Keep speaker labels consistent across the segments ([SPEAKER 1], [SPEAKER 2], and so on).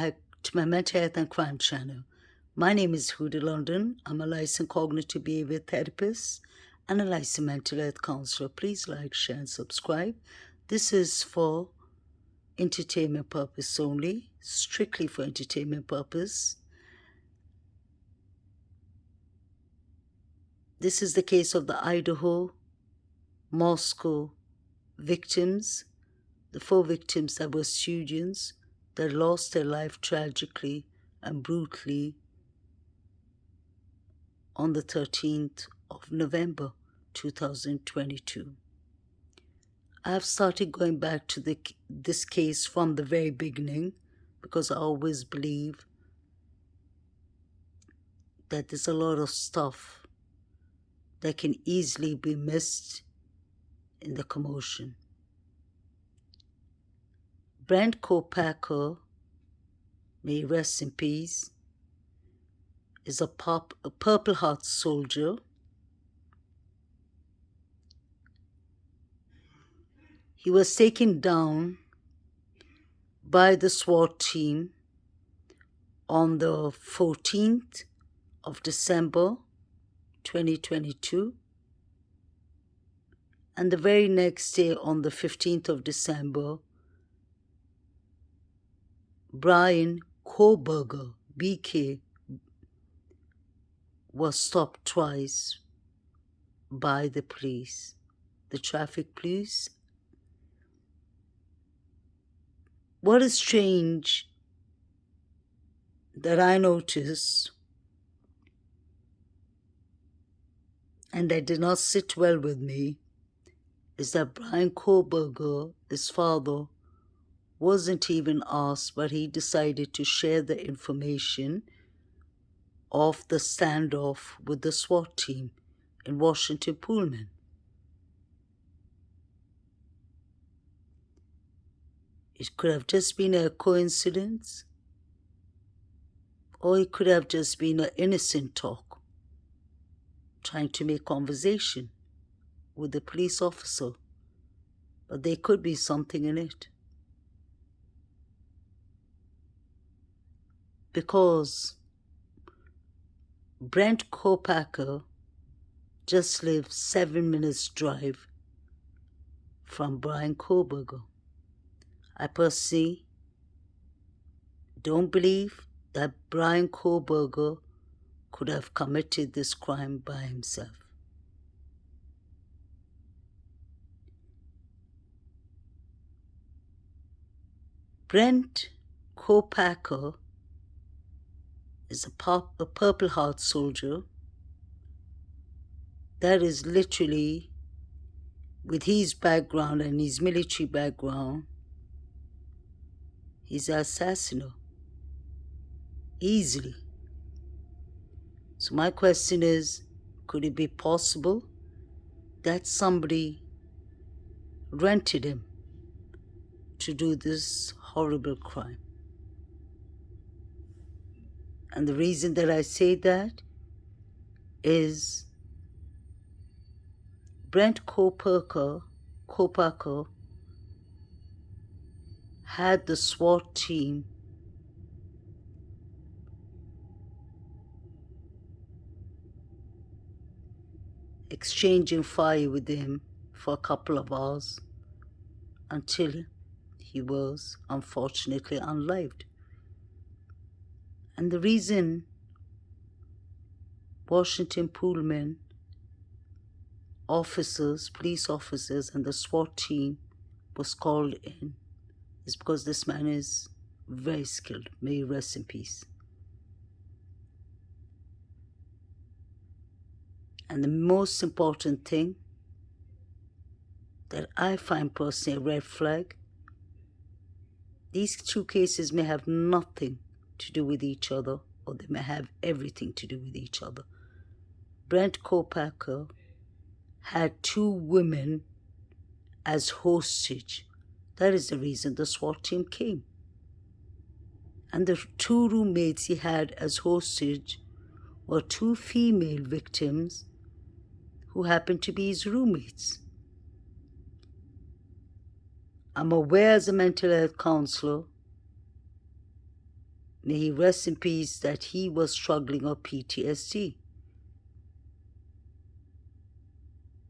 [SPEAKER 1] back to my Mental Health and Crime channel. My name is Huda London. I'm a licensed cognitive behavior therapist and a licensed mental health counselor. Please like, share, and subscribe. This is for entertainment purpose only, strictly for entertainment purpose. This is the case of the Idaho, Moscow victims, the 4 victims that were students that lost their life tragically and brutally on the 13th of November 2022. I have started going back to this case from the very beginning because I always believe that there's a lot of stuff that can easily be missed in the commotion. Brent Kopacker, may he rest in peace, is a Purple Heart soldier. He was taken down by the SWAT team on the 14th of December 2022, and the very next day on the 15th of December, Brian Koberger, BK, was stopped twice by the police, the traffic police. What is strange that I noticed and that did not sit well with me is that Brian Koberger, his father, wasn't even asked, but he decided to share the information of the standoff with the SWAT team in Washington Pullman. It could have just been a coincidence, or it could have just been an innocent talk, trying to make conversation with the police officer, but there could be something in it. Because Brent Kopacker just lived 7 minutes drive from Brian Koberger. I personally don't believe that Brian Koberger could have committed this crime by himself. Brent Kopacker is a Purple Heart soldier. That is literally, with his background and his military background, he's an assassin, easily. So my question is, could it be possible that somebody rented him to do this horrible crime? And the reason that I say that is Brent Kopacker had the SWAT team exchanging fire with him for a couple of hours until he was unfortunately unalived. And the reason Washington Pullman officers, police officers, and the SWAT team was called in is because this man is very skilled. May he rest in peace. And the most important thing that I find personally a red flag, these 2 cases may have nothing to do with each other, or they may have everything to do with each other. Brent Kopacker had 2 women as hostage. That is the reason the SWAT team came. And the 2 roommates he had as hostage were 2 female victims who happened to be his roommates. I'm aware as a mental health counselor may he rest in peace, that he was struggling with PTSD.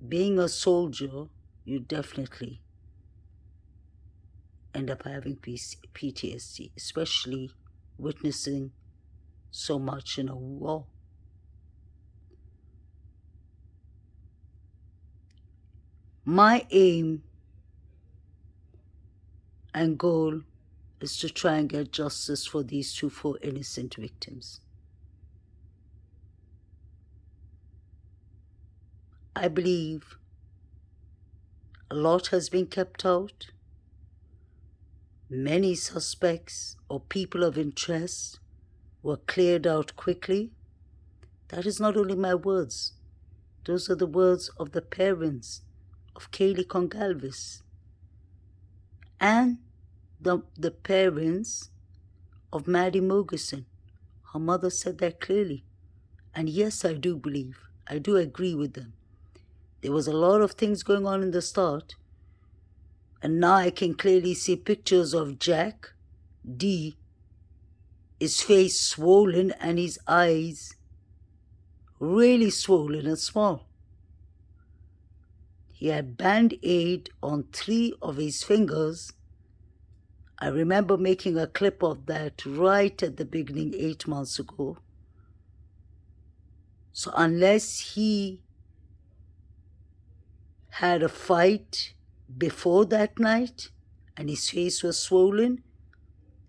[SPEAKER 1] Being a soldier, you definitely end up having PTSD, especially witnessing so much in a war. My aim and goal is to try and get justice for these four innocent victims. I believe a lot has been kept out. Many suspects or people of interest were cleared out quickly. That is not only my words. Those are the words of the parents of Kaylee Congalvis and the parents of Maddie Mogerson. Her mother said that clearly. And yes, I do agree with them. There was a lot of things going on in the start, and now I can clearly see pictures of Jack D, his face swollen and his eyes really swollen and small. He had band-aid on 3 of his fingers. I remember making a clip of that right at the beginning 8 months ago. So unless he had a fight before that night and his face was swollen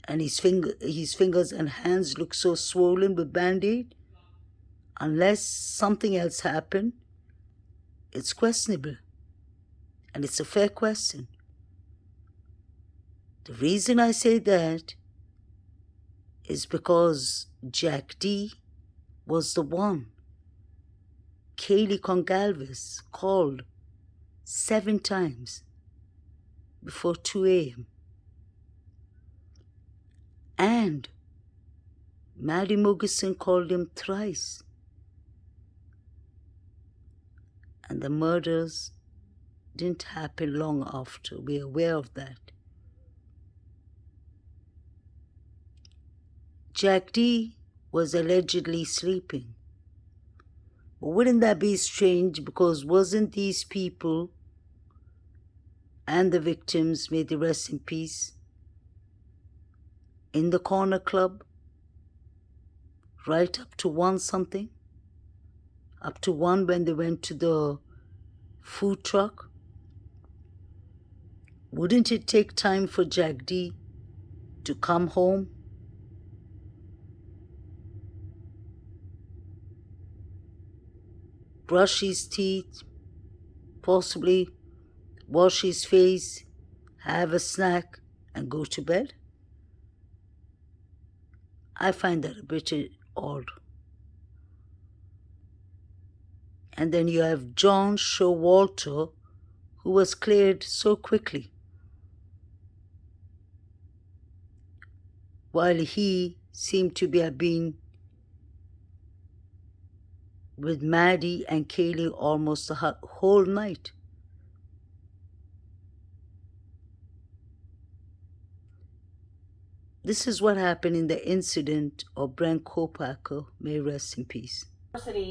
[SPEAKER 1] and his fingers and hands look so swollen with band-aid, unless something else happened, it's questionable. And it's a fair question. The reason I say that is because Jack D was the one Kaylee Congalvis called 7 times before 2 a.m. And Maddie Mogerson called him thrice. And the murders didn't happen long after. We're aware of that. Jack D was allegedly sleeping. But wouldn't that be strange, because wasn't these people and the victims, may they rest in peace, in the corner club right up to 1 something? Up to 1 when they went to the food truck? Wouldn't it take time for Jack D to come home? Brush his teeth, possibly wash his face, have a snack, and go to bed? I find that a bit odd. And then you have John Showalter, who was cleared so quickly, while he seemed to have been with Maddie and Kaylee almost the whole night. This is what happened in the incident of Brent Kopacker, may rest in peace.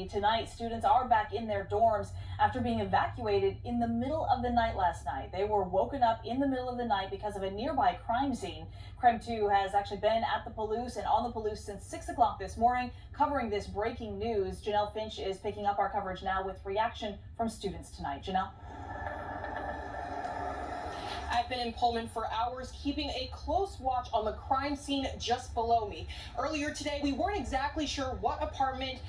[SPEAKER 2] Tonight, students are back in their dorms after being evacuated in the middle of the night last night. They were woken up in the middle of the night because of a nearby crime scene. KREM 2 has actually been at the Palouse and on the Palouse since 6 o'clock this morning, covering this breaking news. Janelle Finch is picking up our coverage now with reaction from students tonight. Janelle?
[SPEAKER 3] I've been in Pullman for hours, keeping a close watch on the crime scene just below me. Earlier today, we weren't exactly sure what apartment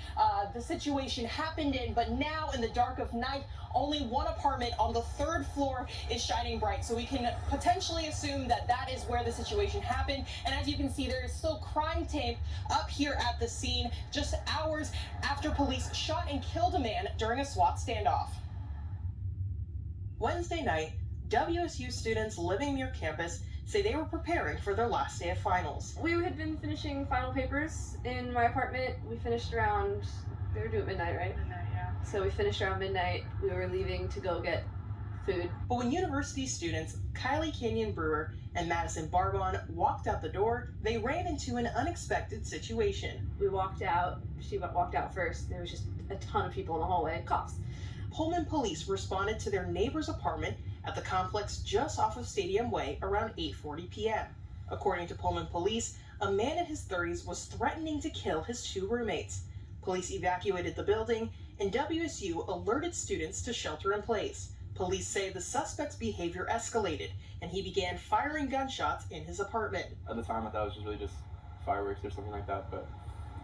[SPEAKER 3] the situation happened in, but now in the dark of night, only one apartment on the 3rd floor is shining bright. So we can potentially assume that that is where the situation happened. And as you can see, there is still crime tape up here at the scene, just hours after police shot and killed a man during a SWAT standoff. Wednesday night, WSU students living near campus say they were preparing for their last day of finals.
[SPEAKER 4] We had been finishing final papers in my apartment. We finished around, they were due at midnight, right? Midnight, yeah. So we finished around midnight. We were leaving to go get food.
[SPEAKER 3] But when university students Kylie Canyon Brewer and Madison Barbon walked out the door, they ran into an unexpected situation.
[SPEAKER 4] We walked out. She walked out first. There was just a ton of people in the hallway, cops.
[SPEAKER 3] Pullman police responded to their neighbor's apartment at the complex just off of Stadium Way around 8:40 p.m. According to Pullman police, a man in his 30s was threatening to kill his two roommates. Police evacuated the building, and WSU alerted students to shelter in place. Police say the suspect's behavior escalated, and he began firing gunshots in his apartment.
[SPEAKER 5] At the time, I thought it was just really just fireworks or something like that, but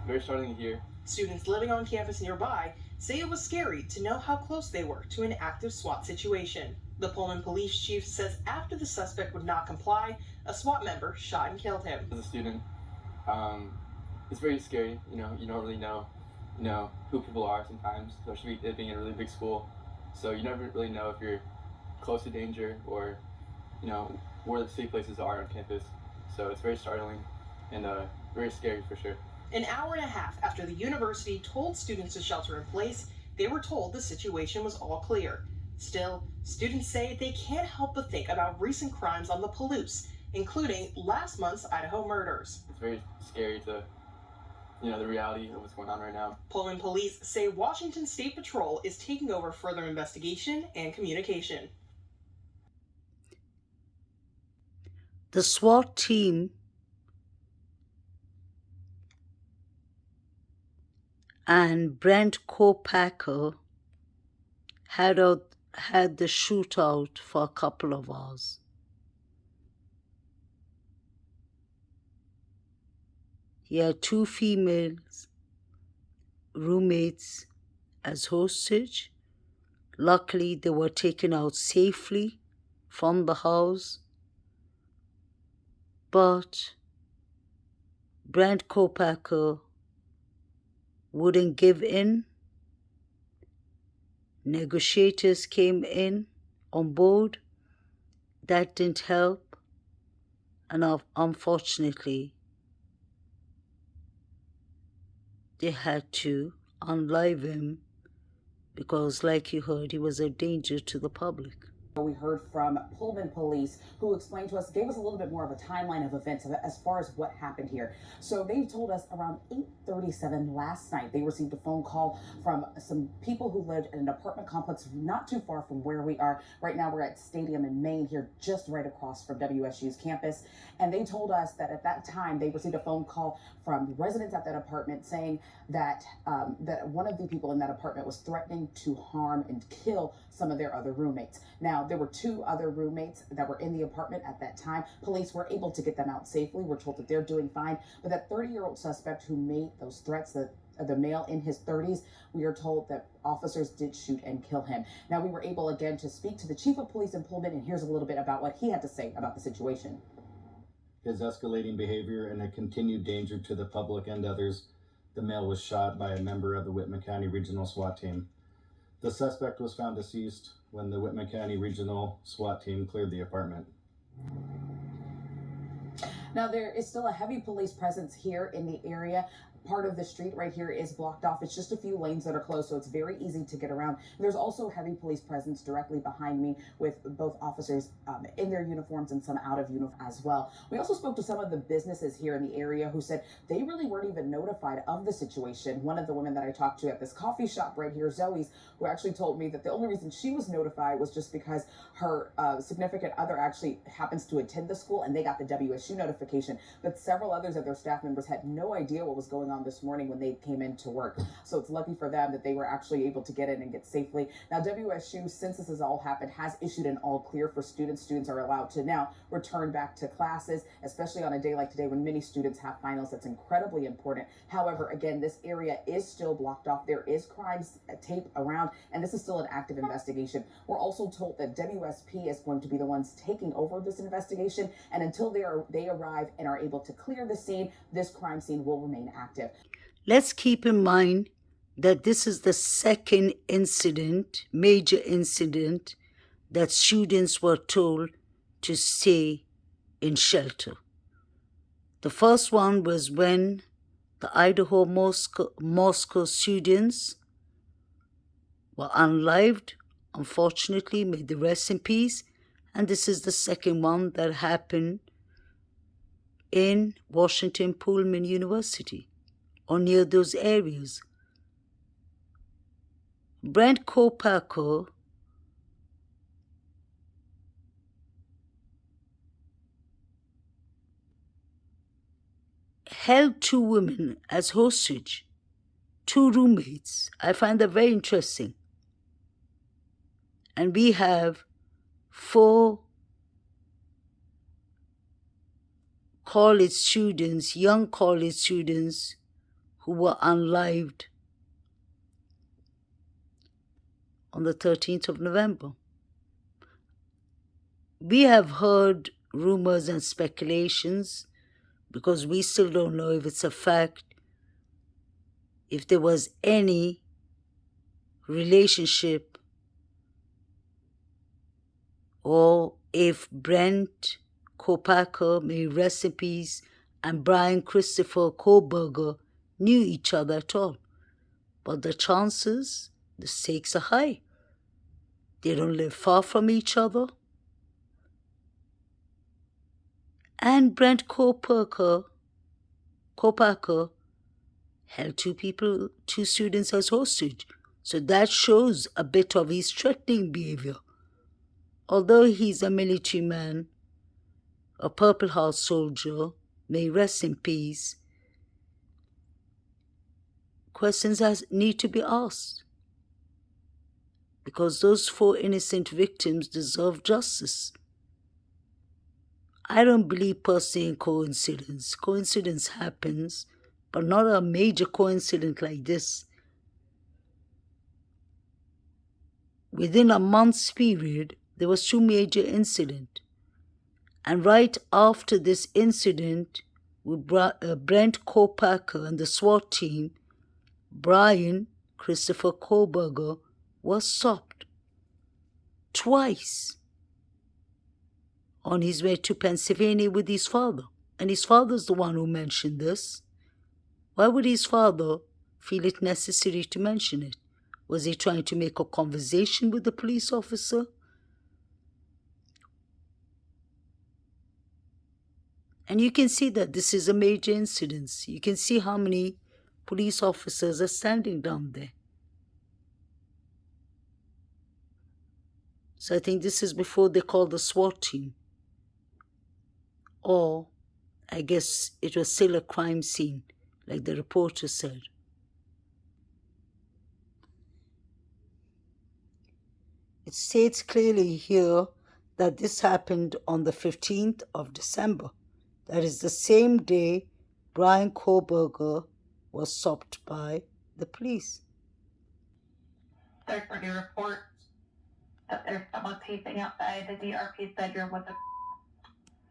[SPEAKER 5] very startling to hear.
[SPEAKER 3] Students living on campus nearby say it was scary to know how close they were to an active SWAT situation. The Pullman police chief says after the suspect would not comply, a SWAT member shot and killed him.
[SPEAKER 5] As a student, it's very scary. You don't really know, who people are sometimes, especially it being in a really big school. So you never really know if you're close to danger or, where the safe places are on campus. So it's very startling and very scary for sure.
[SPEAKER 3] An hour and a half after the university told students to shelter in place, they were told the situation was all clear. Still, students say they can't help but think about recent crimes on the Palouse, including last month's Idaho murders.
[SPEAKER 5] It's very scary to, the reality of what's going on right now.
[SPEAKER 3] Pullman police say Washington State Patrol is taking over further investigation and communication.
[SPEAKER 1] The SWAT team and Brent Kopacker had the shootout for a couple of hours. He had two female roommates as hostage. Luckily, they were taken out safely from the house. But Brent Kopacker wouldn't give in. Negotiators came in on board. That didn't help. And unfortunately, they had to unlive him because, like you heard, he was a danger to the public.
[SPEAKER 6] We heard from Pullman police, who explained to us, gave us a little bit more of a timeline of events as far as what happened here. So they told us around 8:37 last night, they received a phone call from some people who lived in an apartment complex not too far from where we are. Right now, we're at Stadium in Maine here, just right across from WSU's campus. And they told us that at that time, they received a phone call from residents at that apartment saying that that one of the people in that apartment was threatening to harm and kill some of their other roommates. Now, there were two other roommates that were in the apartment at that time. Police were able to get them out safely. We're told that they're doing fine. But that 30-year-old suspect who made those threats, the male in his 30s, we are told that officers did shoot and kill him. Now, we were able again to speak to the chief of police in Pullman, and here's a little bit about what he had to say about the situation.
[SPEAKER 7] His escalating behavior and a continued danger to the public and others, the male was shot by a member of the Whitman County Regional SWAT team. The suspect was found deceased when the Whitman County Regional SWAT team cleared the apartment.
[SPEAKER 6] Now, there is still a heavy police presence here in the area. Part of the street right here is blocked off. It's just a few lanes that are closed, so it's very easy to get around. There's also heavy police presence directly behind me with both officers in their uniforms and some out of uniform as well. We also spoke to some of the businesses here in the area who said they really weren't even notified of the situation. One of the women that I talked to at this coffee shop right here, Zoe's, who actually told me that the only reason she was notified was just because her significant other actually happens to attend the school and they got the WSU notification. But several others of their staff members had no idea what was going on this morning when they came into work. So it's lucky for them that they were actually able to get in and get safely. Now, WSU, since this has all happened, has issued an all clear for students. Students are allowed to now return back to classes, especially on a day like today when many students have finals. That's incredibly important. However, again, this area is still blocked off. There is crime tape around, and this is still an active investigation. We're also told that WSP is going to be the ones taking over this investigation, and until they arrive and are able to clear the scene, this crime scene will remain active.
[SPEAKER 1] Let's keep in mind that this is the second major incident, that students were told to stay in shelter. The first one was when the Idaho Moscow students were unalived, unfortunately, may they rest in peace. And this is the second one that happened in Washington Pullman University or near those areas. Brent Kopaker held two women as hostage, two roommates. I find that very interesting. And we have 4 college students, young college students, who were unalived on the 13th of November. We have heard rumors and speculations because we still don't know if it's a fact, if there was any relationship or if Brent Kopaker, may he rest in peace, and Brian Christopher Koberger knew each other at all. But the chances, the stakes are high. They don't live far from each other. And Brent Kopaker held two students as hostage. So that shows a bit of his threatening behavior. Although he's a military man, a Purple Heart soldier, may he rest in peace, questions need to be asked. Because those 4 innocent victims deserve justice. I don't believe personally in coincidence. Coincidence happens, but not a major coincidence like this. Within a month's period, there was 2 major incidents. And right after this incident with Brent Kopaker and the SWAT team, Brian Christopher Koberger was stopped twice on his way to Pennsylvania with his father. And his father's the one who mentioned this. Why would his father feel it necessary to mention it? Was he trying to make a conversation with the police officer? And you can see that this is a major incident. You can see how many police officers are standing down there. So I think this is before they called the SWAT team. Or I guess it was still a crime scene, like the reporter said. It states clearly here that this happened on the 15th of December. That is the same day Brian Koberger was stopped by the police.
[SPEAKER 8] Third party report that there's someone sleeping outside the DRP's bedroom with a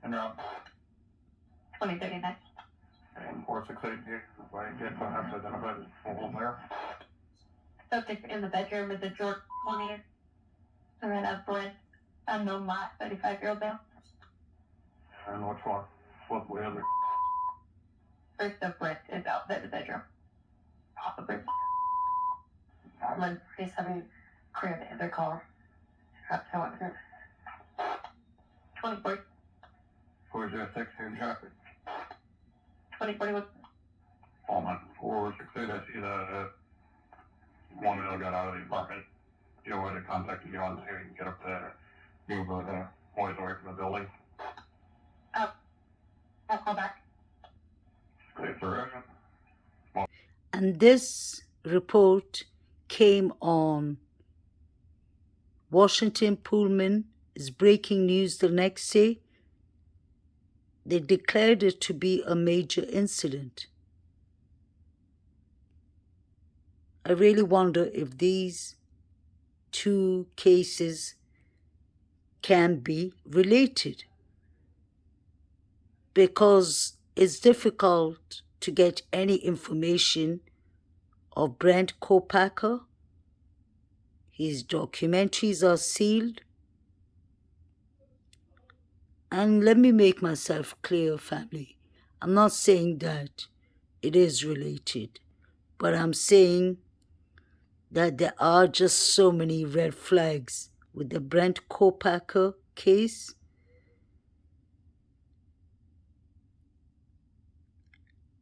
[SPEAKER 9] And
[SPEAKER 8] 2039.
[SPEAKER 9] and what's the claim here? Why you don't have to identify the full there?
[SPEAKER 8] Subject in the bedroom is a George 20th. And then a Brent, unknown lot, 35-year-old male.
[SPEAKER 9] And which one? What way other?
[SPEAKER 8] First of Brent is outside the bedroom. Possibly. He's having clear the other caller. However. 2040.
[SPEAKER 9] Where's that text here in traffic?
[SPEAKER 8] 2041.
[SPEAKER 9] Oh man, or succeed, I see the one that got out of the apartment. You know where they contacted you on here, you can get up there, move the boys away from the building.
[SPEAKER 8] I'll call back.
[SPEAKER 9] Clear direction.
[SPEAKER 1] And this report came on Washington Pullman. Is breaking news the next day. They declared it to be a major incident. I really wonder if these 2 cases can be related, because it's difficult to get any information of Brent Kopaker. His documentaries are sealed. And let me make myself clear, family. I'm not saying that it is related, but I'm saying that there are just so many red flags with the Brent Kopaker case.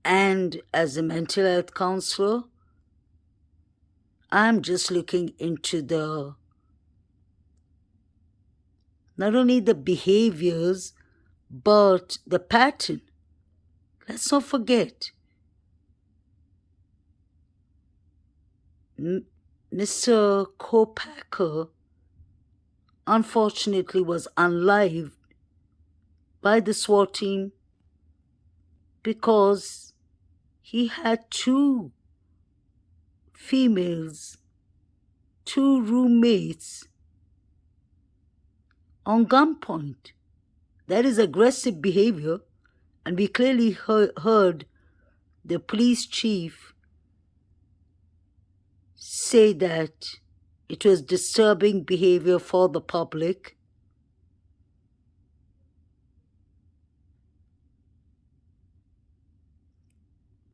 [SPEAKER 1] And as a mental health counselor, I'm just looking into not only the behaviors, but the pattern. Let's not forget, Mr. Kopacker unfortunately was unalived by the SWAT team because he had two females, two roommates on gunpoint. That is aggressive behavior, and we clearly heard the police chief say that it was disturbing behavior for the public.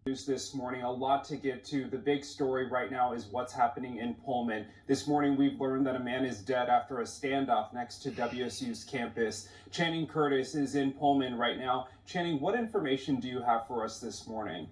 [SPEAKER 10] News this morning, a lot to get to. The big story right now is what's happening in Pullman. This morning we've learned that a man is dead after a standoff next to WSU's campus. Channing Curtis is in Pullman right now. Channing, what information do you have for us this morning?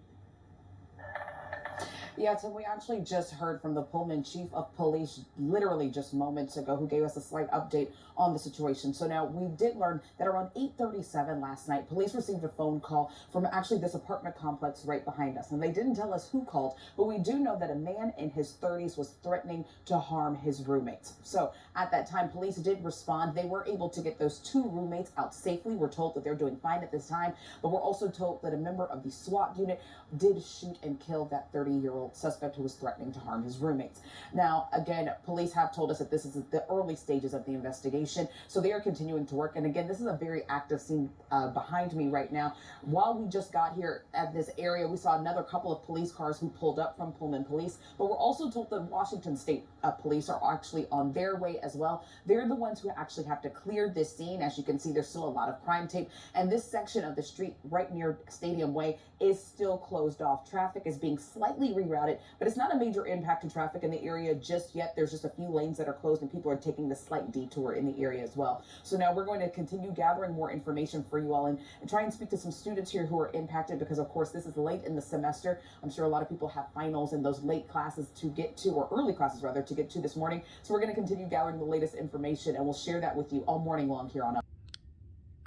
[SPEAKER 6] Yeah, Tim, we actually just heard from the Pullman chief of police literally just moments ago, who gave us a slight update on the situation. So now we did learn that around 8:37 last night, police received a phone call from actually this apartment complex right behind us. And they didn't tell us who called, but we do know that a man in his 30s was threatening to harm his roommates. So at that time, police did respond. They were able to get those two roommates out safely. We're told that they're doing fine at this time, but we're also told that a member of the SWAT unit did shoot and kill that 30-year-old suspect who was threatening to harm his roommates. Now, again, police have told us that this is the early stages of the investigation, so they are continuing to work. And again, this is a very active scene behind me right now. While we just got here at this area, we saw another couple of police cars who pulled up from Pullman Police, but we're also told that Washington State Police are actually on their way as well. They're the ones who actually have to clear this scene. As you can see, there's still a lot of crime tape, and this section of the street right near Stadium Way is still closed off. Traffic is being slightly rerouted, but it's not a major impact to traffic in the area just yet. There's just a few lanes that are closed, and people are taking the slight detour in the area as well. So now we're going to continue gathering more information for you all and try and speak to some students here who are impacted, because of course this is late in the semester. I'm sure a lot of people have finals and those late classes to get to, or early classes rather, to get to this morning. So we're going to continue gathering the latest information, and we'll share that with you all morning long here on up.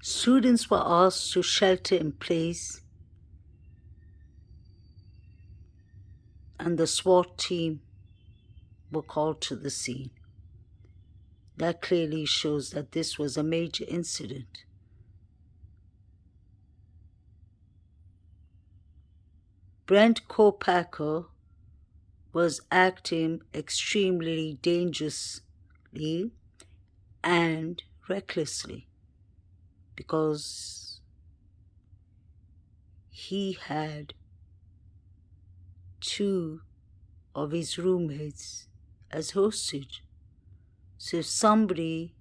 [SPEAKER 1] Students were asked to shelter in place, and the SWAT team were called to the scene. That clearly shows that this was a major incident. Brent Kopacker was acting extremely dangerously and recklessly because he had two of his roommates as hostage. So if somebody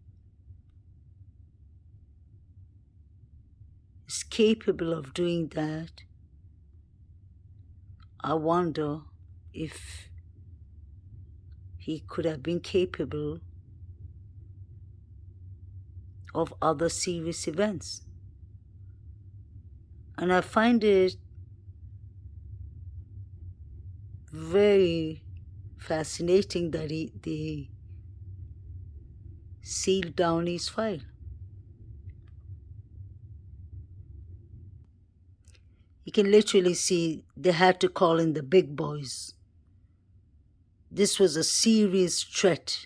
[SPEAKER 1] is capable of doing that, I wonder if he could have been capable of other serious events. And I find it very fascinating that they sealed down his file. You can literally see they had to call in the big boys. This was a serious threat.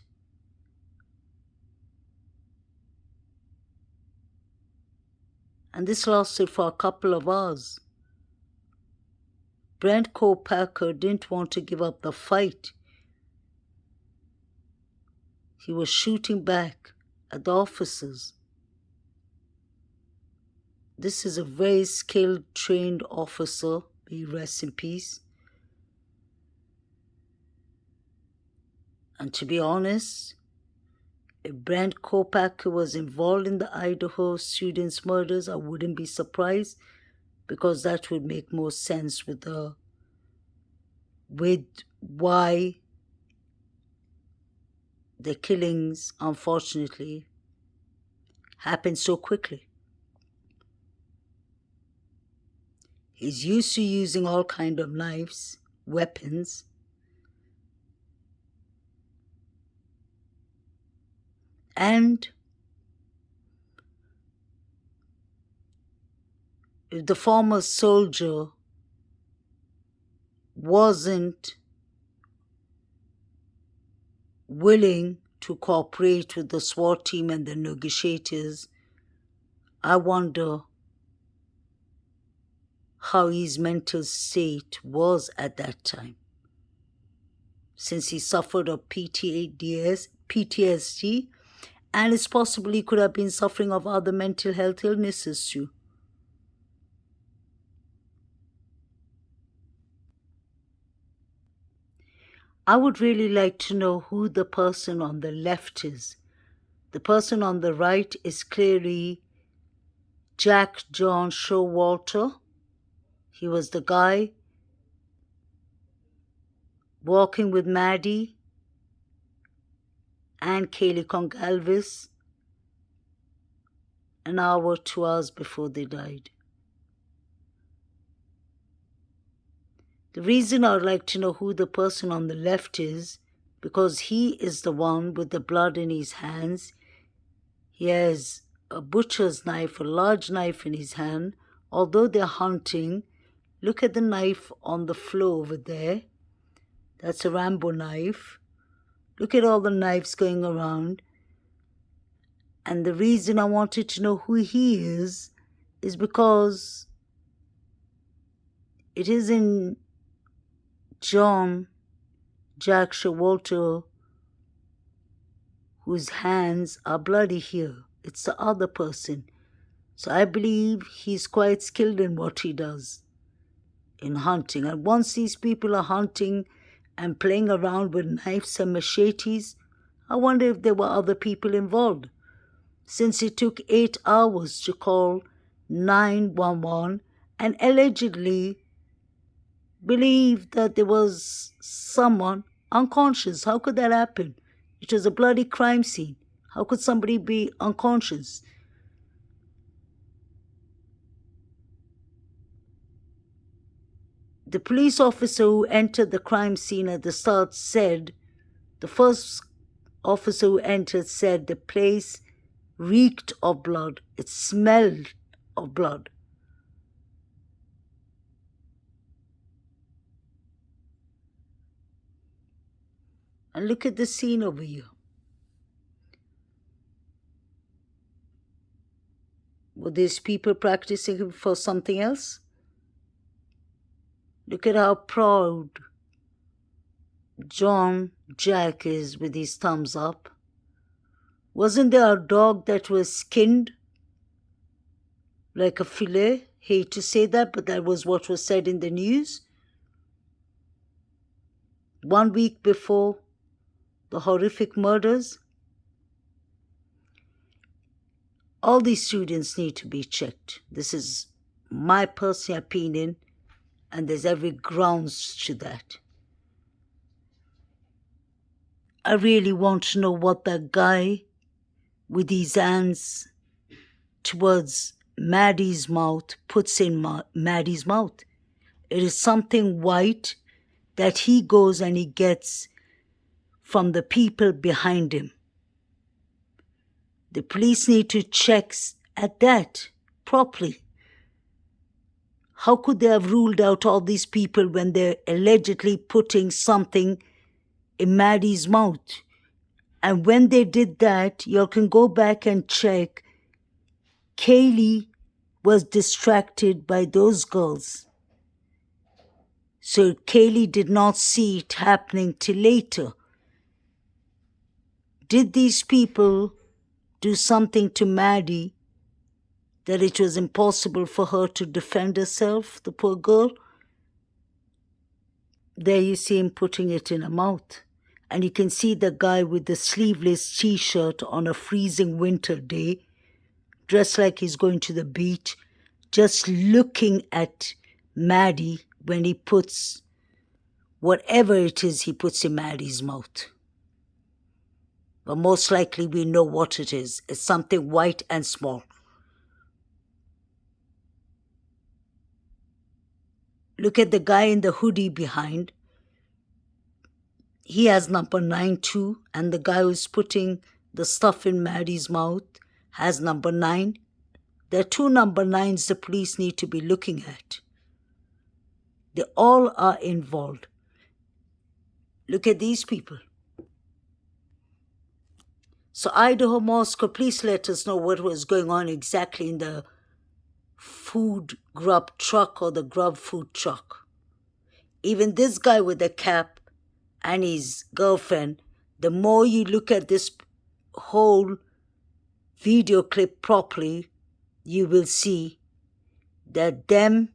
[SPEAKER 1] And this lasted for a couple of hours. Brent Kopacker didn't want to give up the fight. He was shooting back at the officers. This is a very skilled, trained officer. May he rest in peace. And to be honest, if Brent Kopacker was involved in the Idaho students' murders, I wouldn't be surprised, because that would make more sense with why the killings, unfortunately, happened so quickly. He's used to using all kind of knives, weapons. And if the former soldier wasn't willing to cooperate with the SWAT team and the negotiators, I wonder how his mental state was at that time, since he suffered of PTSD, and it's possible he could have been suffering of other mental health illnesses too. I would really like to know who the person on the left is. The person on the right is clearly Jack John Showalter. He was the guy walking with Maddie and Kaylee Congalvis an hour, 2 hours before they died. The reason I'd like to know who the person on the left is, because he is the one with the blood in his hands. He has a butcher's knife, a large knife in his hand. Although they're hunting, look at the knife on the floor over there. That's a Rambo knife. Look at all the knives going around. And the reason I wanted to know who he is because it isn't Jack Showalter whose hands are bloody here. It's the other person. So I believe he's quite skilled in what he does in hunting. And once these people are hunting and playing around with knives and machetes, I wonder if there were other people involved. Since it took 8 hours to call 911 and allegedly believed that there was someone unconscious. How could that happen? It was a bloody crime scene. How could somebody be unconscious? The police officer who entered the crime scene at the start said, the first officer who entered said the place reeked of blood. It smelled of blood. And look at the scene over here. Were these people practicing for something else? Look at how proud Jack is with his thumbs up. Wasn't there a dog that was skinned like a fillet? Hate to say that, but that was what was said in the news. 1 week before the horrific murders. All these students need to be checked. This is my personal opinion, and there's every grounds to that. I really want to know what that guy with his hands towards Maddie's mouth puts in Maddie's mouth. It is something white that he goes and he gets from the people behind him. The police need to check at that properly. How could they have ruled out all these people when they're allegedly putting something in Maddie's mouth? And when they did that, you can go back and check. Kaylee was distracted by those girls. So Kaylee did not see it happening till later. Did these people do something to Maddie that it was impossible for her to defend herself, the poor girl? There you see him putting it in her mouth. And you can see the guy with the sleeveless t-shirt on a freezing winter day, dressed like he's going to the beach, just looking at Maddie when he puts whatever it is he puts in Maddie's mouth. but most likely we know what it is. It's something white and small. Look at the guy in the hoodie behind. He has number 9 too, and the guy who's putting the stuff in Maddie's mouth has number 9. There are 2 number 9s the police need to be looking at. They all are involved. Look at these people. So Idaho Moscow, please let us know what was going on exactly in the food grub truck or the grub food truck. Even this guy with the cap and his girlfriend, the more you look at this whole video clip properly, you will see that them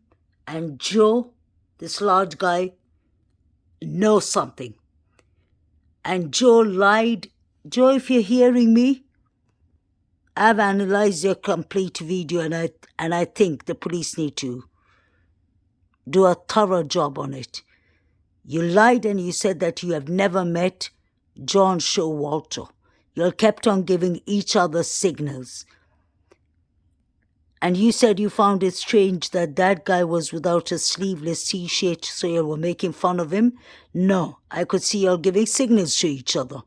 [SPEAKER 1] and Joe, this large guy, know something. And Joe lied. Joe, if you're hearing me, I've analyzed your complete video and I think the police need to do a thorough job on it. You lied and you said that you have never met John Showalter. You all kept on giving each other signals. And you said you found it strange that that guy was without a sleeveless t-shirt, so you were making fun of him. No, I could see you all giving signals to each other.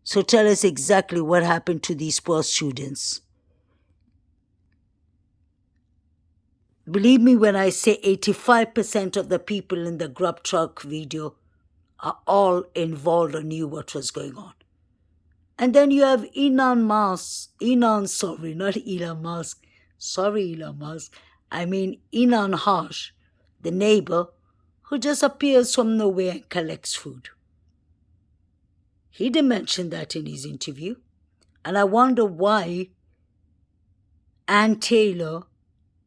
[SPEAKER 1] So tell us exactly what happened to these poor students. Believe me when I say 85% of the people in the grub truck video are all involved or knew what was going on. And then you have Elon Musk. Elon Harsh, the neighbor, who just appears from nowhere and collects food. He didn't mention that in his interview. And I wonder why Ann Taylor,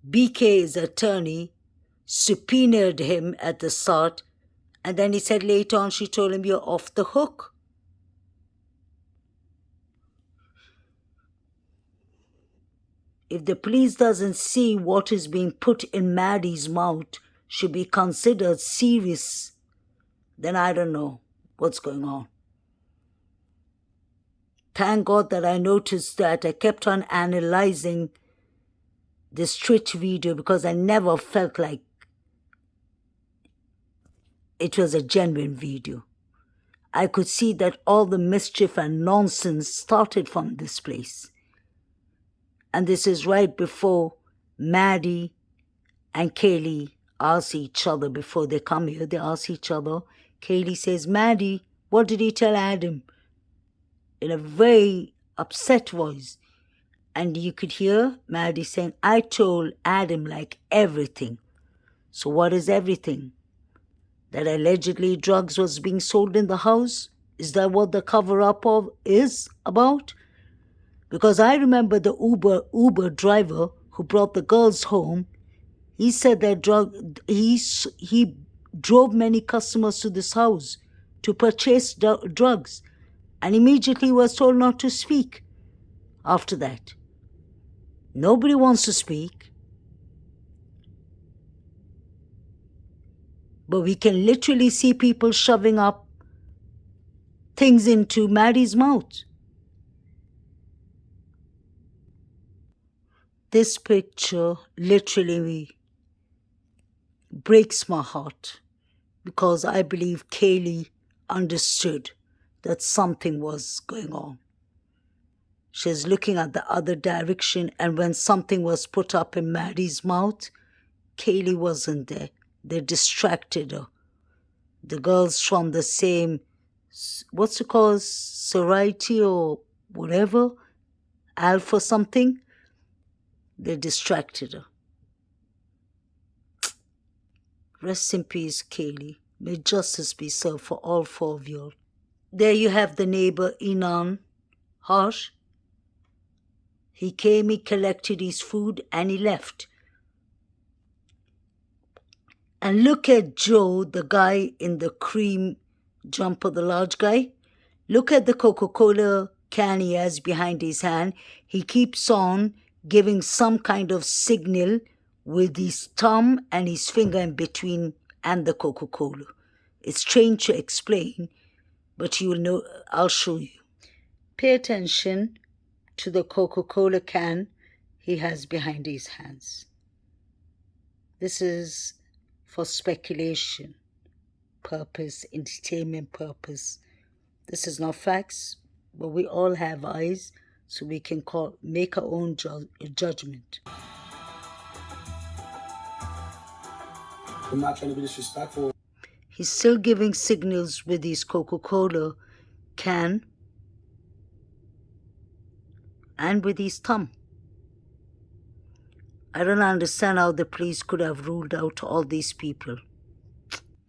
[SPEAKER 1] BK's attorney, subpoenaed him at the start, and then he said later on she told him, you're off the hook. If the police doesn't see what is being put in Maddie's mouth should be considered serious, then I don't know what's going on. Thank God that I noticed that. I kept on analyzing this Twitch video because I never felt like it was a genuine video. I could see that all the mischief and nonsense started from this place. And this is right before Maddie and Kaylee ask each other before they come here. They ask each other. Kaylee says, Maddie, what did he tell Adam? In a very upset voice. And you could hear Maddie saying, I told Adam like everything. So what is everything? That allegedly drugs was being sold in the house? Is that what the cover-up of is about? Because I remember the Uber driver who brought the girls home, he said that he drove many customers to this house to purchase drugs and immediately was told not to speak after that. Nobody wants to speak. But we can literally see people shoving up things into Maddie's mouth. This picture literally breaks my heart because I believe Kaylee understood that something was going on. She's looking at the other direction, and when something was put up in Maddie's mouth, Kaylee wasn't there. They distracted her. The girls from the same, what's it called, sorority or whatever, alpha something, they distracted her. Rest in peace, Kaylee. May justice be served for all 4 of you. There you have the neighbor, Elon Harsh. He came, he collected his food, and he left. And look at Joe, the guy in the cream jumper, the large guy. Look at the Coca-Cola can he has behind his hand. He keeps on giving some kind of signal with his thumb and his finger in between and the Coca-Cola. It's strange to explain, but you will know. I'll show you. Pay attention to the Coca-Cola can he has behind his hands. This is for speculation purpose, entertainment purpose. This is not facts, but we all have eyes, so we can make our own judgment.
[SPEAKER 11] I'm not trying to be disrespectful.
[SPEAKER 1] He's still giving signals with his Coca-Cola can and with his thumb. I don't understand how the police could have ruled out all these people.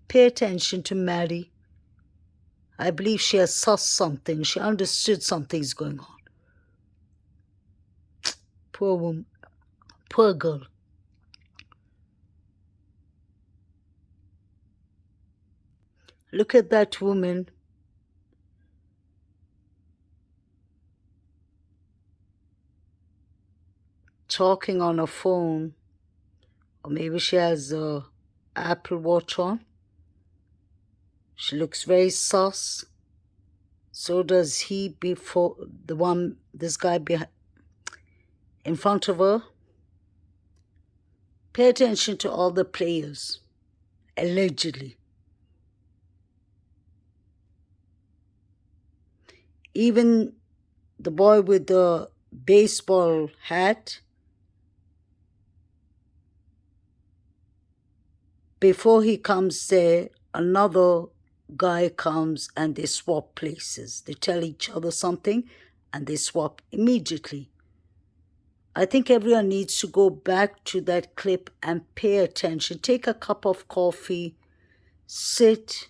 [SPEAKER 1] Pay attention to Maddie. I believe she has saw something. She understood something's going on. Poor woman. Poor girl. Look at that woman. Talking on her phone. Or maybe she has a Apple Watch on. She looks very sus. So does he before this guy behind, in front of her. Pay attention to all the players, allegedly. Even the boy with the baseball hat, before he comes there, another guy comes and they swap places. They tell each other something and they swap immediately. I think everyone needs to go back to that clip and pay attention. Take a cup of coffee, sit,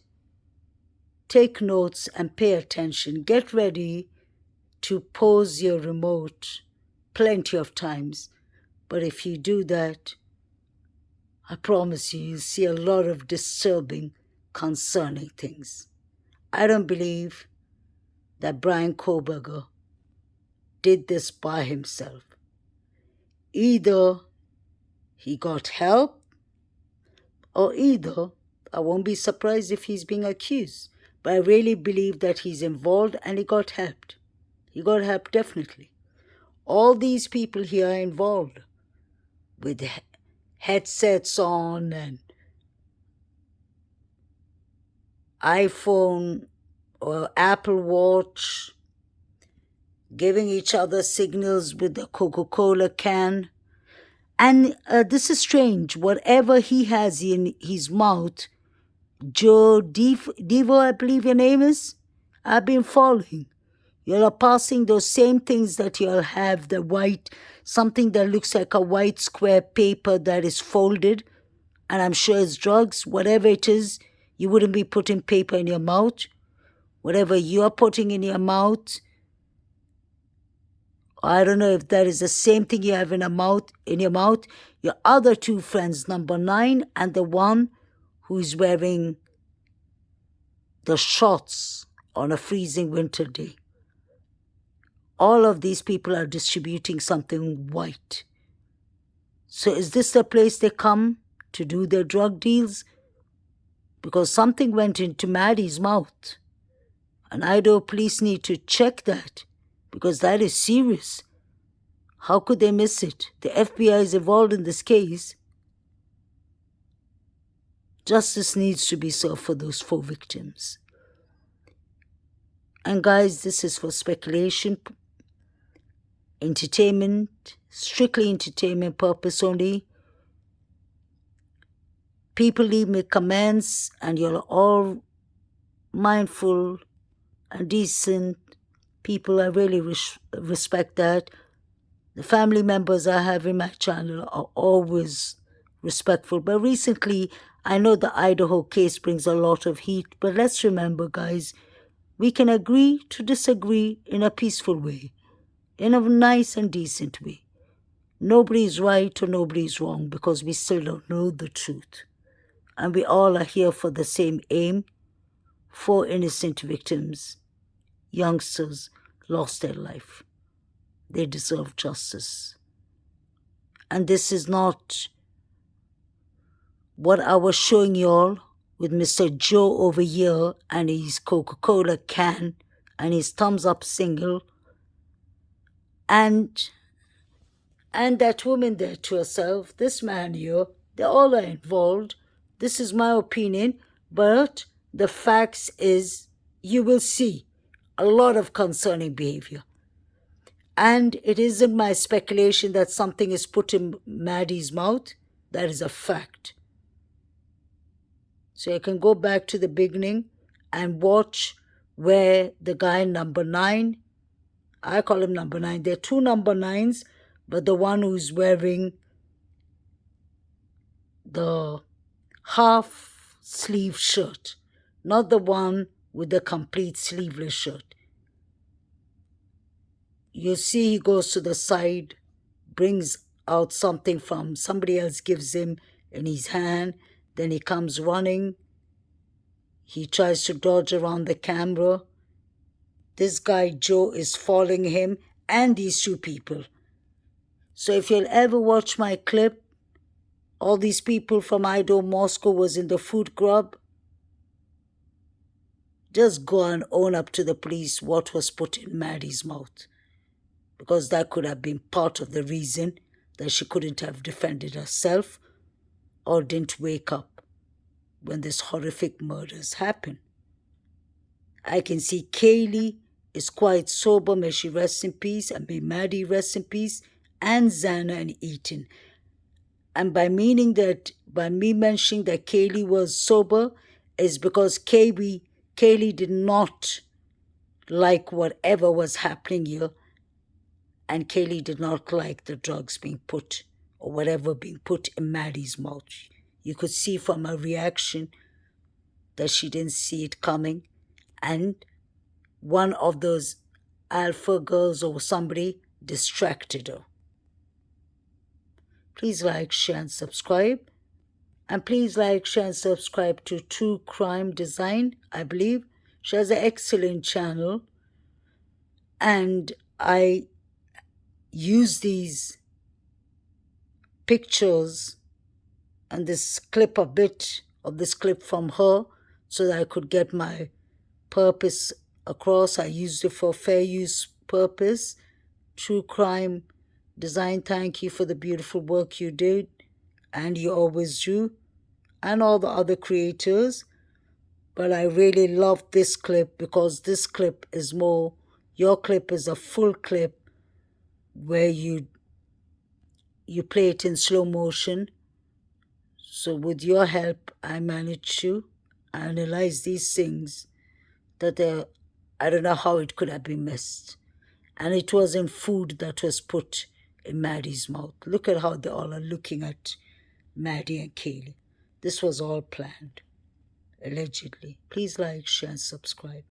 [SPEAKER 1] take notes and pay attention. Get ready to pause your remote plenty of times. But if you do that, I promise you, you'll see a lot of disturbing, concerning things. I don't believe that Brian Koberger did this by himself. Either he got help, or either I won't be surprised if he's being accused. But I really believe that he's involved and he got helped. He got help definitely. All these people here are involved with headsets on and iPhone or Apple Watch, giving each other signals with the Coca-Cola can. And this is strange. Whatever he has in his mouth, Joe Devo, I believe your name is, I've been following. You are passing those same things that you'll have, the white, something that looks like a white square paper that is folded, and I'm sure it's drugs, whatever it is. You wouldn't be putting paper in your mouth. Whatever you're putting in your mouth, I don't know if that is the same thing you have in your mouth. Your other two friends, number 9 and the one who's wearing the shorts on a freezing winter day. All of these people are distributing something white. So is this the place they come to do their drug deals? Because something went into Maddie's mouth. And Idaho police need to check that, because that is serious. How could they miss it? The FBI is involved in this case. Justice needs to be served for those 4 victims. And guys, this is for speculation, entertainment, strictly entertainment purpose only. People leave me comments and you're all mindful and decent people. I really respect that. The family members I have in my channel are always respectful. But recently, I know the Idaho case brings a lot of heat. But let's remember, guys, we can agree to disagree in a peaceful way, in a nice and decent way. Nobody's right or nobody's wrong, because we still don't know the truth. And we all are here for the same aim. 4 innocent victims, youngsters, lost their life. They deserve justice. And this is not what I was showing you all with Mr. Joe over here and his Coca-Cola can and his thumbs up single, and that woman there to herself, this man here, they all are involved. This is my opinion, but the facts is you will see a lot of concerning behavior. And it isn't my speculation that something is put in Maddie's mouth. That is a fact. So you can go back to the beginning and watch where the guy number 9, I call him number 9. There are 2 number 9s, but the one who's wearing the half sleeve shirt, not the one with the complete sleeveless shirt. You see he goes to the side, brings out something from somebody else, gives him in his hand, then he comes running. He tries to dodge around the camera. This guy Joe is following him and these 2 people. So if you'll ever watch my clip, all these people from Idaho, Moscow was in the food club, just go and own up to the police what was put in Maddie's mouth. Because that could have been part of the reason that she couldn't have defended herself or didn't wake up when these horrific murders happen. I can see Kaylee is quite sober, may she rest in peace, and may Maddie rest in peace, and Xana and Ethan. And by me mentioning that Kaylee was sober is because Kaylee did not like whatever was happening here, and Kaylee did not like the drugs being put or whatever being put in Maddie's mouth. You could see from her reaction that she didn't see it coming, and one of those alpha girls or somebody distracted her. Please like, share, and subscribe. And please like, share, and subscribe to True Crime Design. I believe she has an excellent channel. And I use these pictures and this clip, a bit of this clip from her, so that I could get my purpose across. I used it for fair use purpose. True Crime Design, thank you for the beautiful work you did, and you always do, and all the other creators. But I really love this clip because this clip is more, your clip is a full clip where you play it in slow motion. So with your help, I managed to analyze these things that I don't know how it could have been missed. And it wasn't food that was put in Maddie's mouth. Look at how they all are looking at Maddie and Kaylee. This was all planned, allegedly. Please like, share, and subscribe.